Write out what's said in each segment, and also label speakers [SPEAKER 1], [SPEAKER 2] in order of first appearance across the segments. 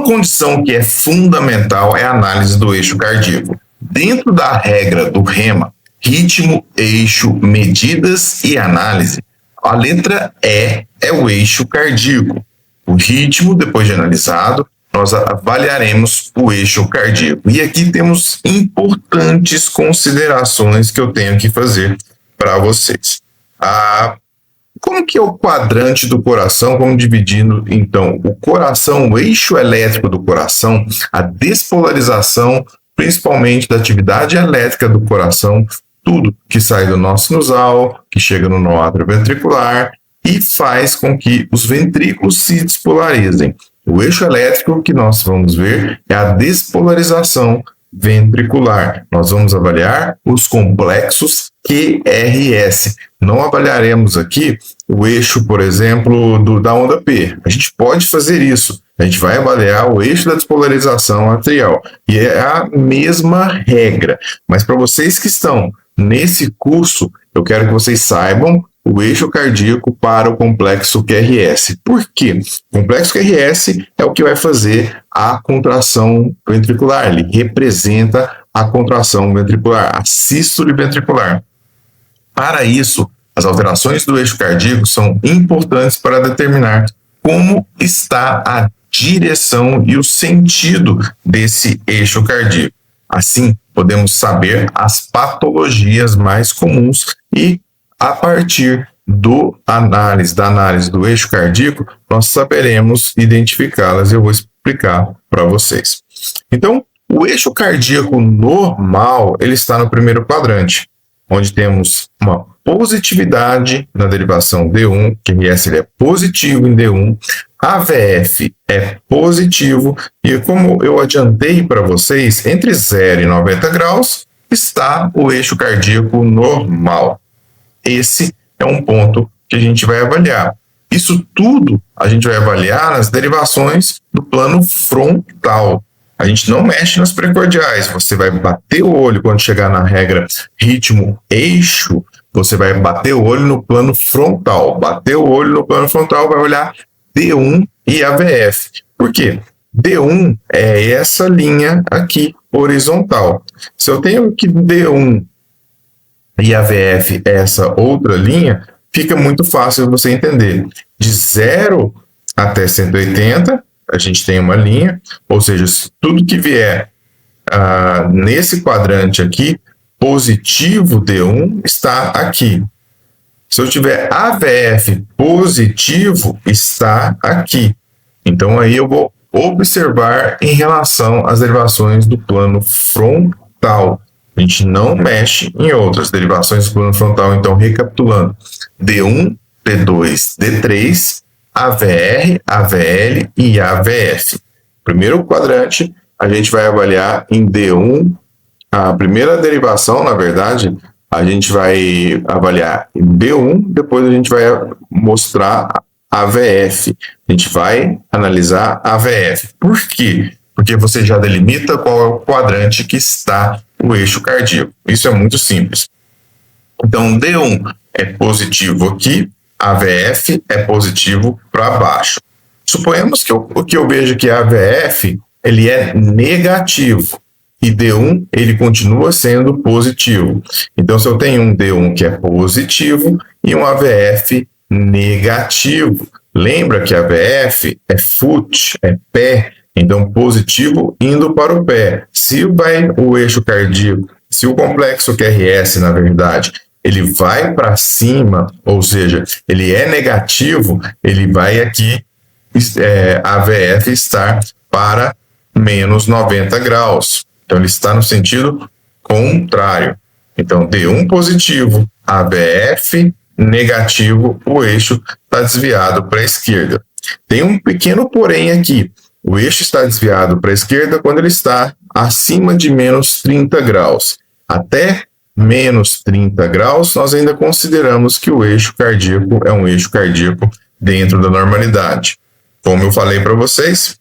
[SPEAKER 1] condição que é fundamental é a análise do eixo cardíaco. Dentro da regra do REMA, ritmo, eixo, medidas e análise, a letra E é o eixo cardíaco. O ritmo, depois de analisado, nós avaliaremos o eixo cardíaco. E aqui temos importantes considerações que eu tenho que fazer para vocês. Como que é o quadrante do coração? Vamos dividindo, então, o coração, o eixo elétrico do coração, a despolarização, principalmente da atividade elétrica do coração, tudo que sai do nó sinusal, que chega no nó atrioventricular e faz com que os ventrículos se despolarizem. O eixo elétrico que nós vamos ver é a despolarização ventricular. Nós vamos avaliar os complexos QRS. Não avaliaremos aqui o eixo, por exemplo, da onda P. A gente pode fazer isso. A gente vai avaliar o eixo da despolarização atrial. E é a mesma regra. Mas para vocês que estão nesse curso, eu quero que vocês saibam o eixo cardíaco para o complexo QRS. Por quê? O complexo QRS é o que vai fazer a contração ventricular. Ele representa a contração ventricular, a sístole ventricular. Para isso, as alterações do eixo cardíaco são importantes para determinar como está a direção e o sentido desse eixo cardíaco. Assim, podemos saber as patologias mais comuns e, a partir da análise do eixo cardíaco, nós saberemos identificá-las e eu vou explicar para vocês. Então, o eixo cardíaco normal, ele está no primeiro quadrante, onde temos uma positividade na derivação D1, QRS ele é positivo em D1, AVF é positivo, e como eu adiantei para vocês, entre 0 e 90 graus está o eixo cardíaco normal. Esse é um ponto que a gente vai avaliar. Isso tudo a gente vai avaliar nas derivações do plano frontal. A gente não mexe nas precordiais. Você vai bater o olho quando chegar na regra ritmo-eixo, você vai bater o olho no plano frontal. Bater o olho no plano frontal vai olhar D1 e AVF. Por quê? D1 é essa linha aqui, horizontal. Se eu tenho que D1 e AVF é essa outra linha, fica muito fácil você entender. De 0 até 180, a gente tem uma linha, ou seja, tudo que vier nesse quadrante aqui, positivo D1, está aqui. Se eu tiver AVF positivo, está aqui. Então, aí eu vou observar em relação às derivações do plano frontal. A gente não mexe em outras derivações do plano frontal. Então, recapitulando, D1, D2, D3, AVR, AVL e AVF. Primeiro quadrante, a gente vai avaliar em D1, a primeira derivação, na verdade, a gente vai avaliar em D1, depois a gente vai mostrar AVF. A gente vai analisar AVF. Por quê? Porque você já delimita qual é o quadrante que está o eixo cardíaco. Isso é muito simples. Então, D1 é positivo aqui, AVF é positivo para baixo. Suponhamos que eu vejo que a AVF ele é negativo e D1 ele continua sendo positivo. Então, se eu tenho um D1 que é positivo e um AVF negativo, lembra que a AVF é foot, é pé, então positivo indo para o pé. Se o eixo cardíaco, se o complexo QRS, na verdade, ele vai para cima, ou seja, ele é negativo, ele vai aqui, AVF estar para menos 90 graus. Então, ele está no sentido contrário. Então, D1 positivo, AVF negativo, o eixo está desviado para a esquerda. Tem um pequeno porém aqui. O eixo está desviado para a esquerda quando ele está acima de menos 30 graus. Até menos 30 graus, nós ainda consideramos que o eixo cardíaco é um eixo cardíaco dentro da normalidade. Como eu falei para vocês,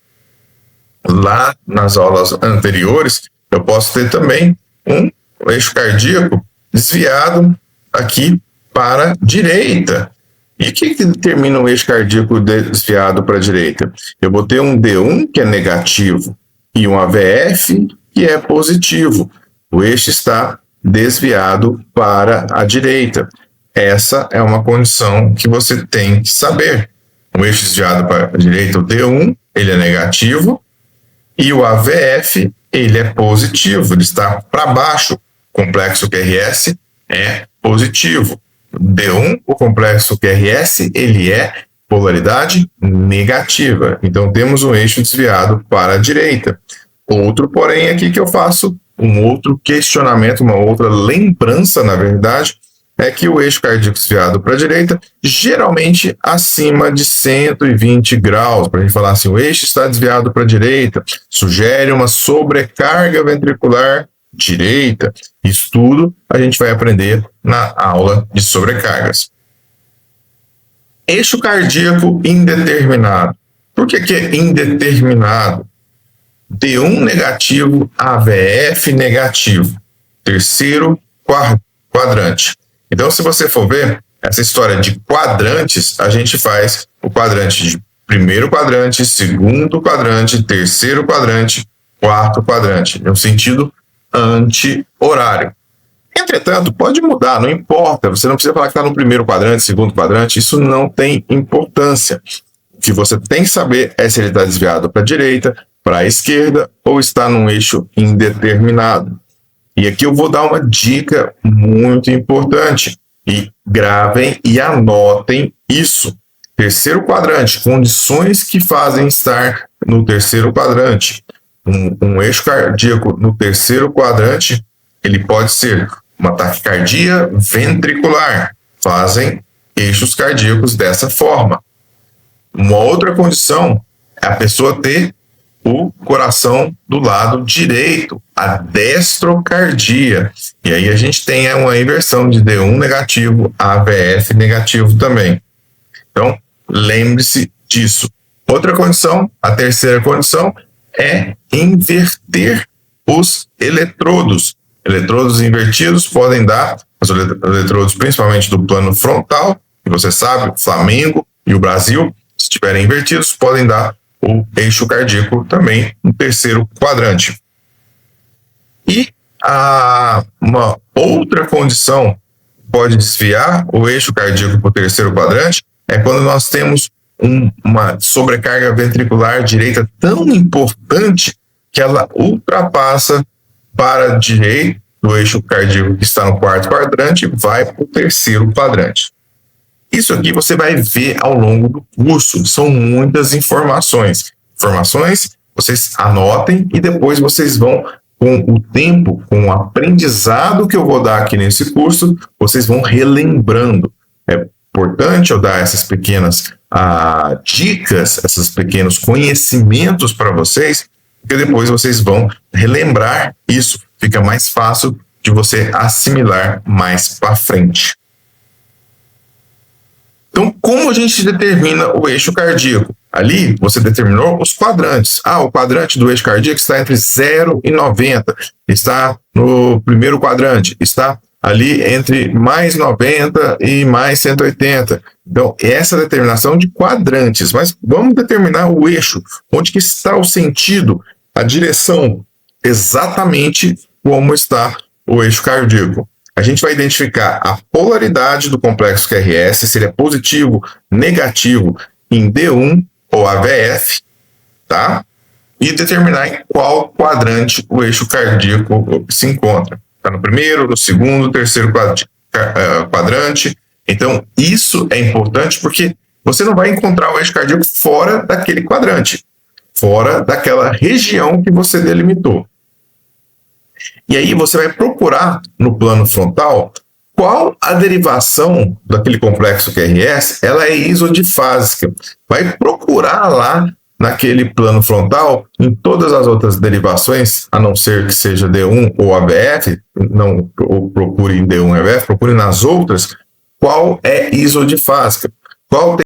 [SPEAKER 1] lá nas aulas anteriores, eu posso ter também um eixo cardíaco desviado aqui para a direita. E o que determina um eixo cardíaco desviado para a direita? Eu vou ter um D1 que é negativo e um AVF que é positivo. O eixo está desviado para a direita. Essa é uma condição que você tem que saber. O eixo desviado para a direita, o D1, ele é negativo, e o AVF, ele é positivo, ele está para baixo. O complexo QRS é positivo. D1, o complexo QRS, ele é polaridade negativa. Então, temos um eixo desviado para a direita. Outro, porém, aqui que eu faço um outro questionamento, uma outra lembrança, na verdade, é que o eixo cardíaco desviado para a direita, geralmente acima de 120 graus. Para a gente falar assim, o eixo está desviado para a direita, sugere uma sobrecarga ventricular direita. Isso tudo a gente vai aprender na aula de sobrecargas. Eixo cardíaco indeterminado. Por que é indeterminado? D1 negativo, AVF negativo. Terceiro quadrante. Então, se você for ver, essa história de quadrantes, a gente faz o quadrante de primeiro quadrante, segundo quadrante, terceiro quadrante, quarto quadrante, no sentido anti-horário. Entretanto, pode mudar, não importa. Você não precisa falar que está no primeiro quadrante, segundo quadrante, isso não tem importância. O que você tem que saber é se ele está desviado para a direita, para a esquerda ou está num eixo indeterminado. E aqui eu vou dar uma dica muito importante. E gravem e anotem isso. Terceiro quadrante, condições que fazem estar no terceiro quadrante. Um eixo cardíaco no terceiro quadrante, ele pode ser uma taquicardia ventricular. Fazem eixos cardíacos dessa forma. Uma outra condição é a pessoa ter o coração do lado direito, a destrocardia. E aí a gente tem uma inversão de D1 negativo, AVF negativo também. Então, lembre-se disso. Outra condição, a terceira condição, é inverter os eletrodos. Eletrodos invertidos podem dar, os eletrodos principalmente do plano frontal, que você sabe, o Flamengo e o Brasil, se estiverem invertidos, podem dar o eixo cardíaco também no terceiro quadrante. E uma outra condição que pode desviar o eixo cardíaco para o terceiro quadrante é quando nós temos uma sobrecarga ventricular direita tão importante que ela ultrapassa para a direita do eixo cardíaco que está no quarto quadrante e vai para o terceiro quadrante. Isso aqui você vai ver ao longo do curso, são muitas informações. Informações, vocês anotem e depois vocês vão, com o tempo, com o aprendizado que eu vou dar aqui nesse curso, vocês vão relembrando. É importante eu dar essas pequenas dicas, esses pequenos conhecimentos para vocês, porque depois vocês vão relembrar isso. Fica mais fácil de você assimilar mais para frente. Então, como a gente determina o eixo cardíaco? Ali, você determinou os quadrantes. O quadrante do eixo cardíaco está entre 0 e 90. Está no primeiro quadrante. Está ali entre mais 90 e mais 180. Então, essa determinação de quadrantes. Mas vamos determinar o eixo. Onde que está o sentido, a direção, exatamente como está o eixo cardíaco. A gente vai identificar a polaridade do complexo QRS, se ele é positivo, negativo, em D1 ou AVF, tá? E determinar em qual quadrante o eixo cardíaco se encontra. Está no primeiro, no segundo, terceiro quadrante. Então, isso é importante porque você não vai encontrar o eixo cardíaco fora daquele quadrante, fora daquela região que você delimitou. E aí você vai procurar no plano frontal qual a derivação daquele complexo QRS, ela é isodifásica. Vai procurar lá naquele plano frontal, em todas as outras derivações, a não ser que seja D1 ou AVF, não procure em D1 ou AVF, procure nas outras, qual é isodifásica, qual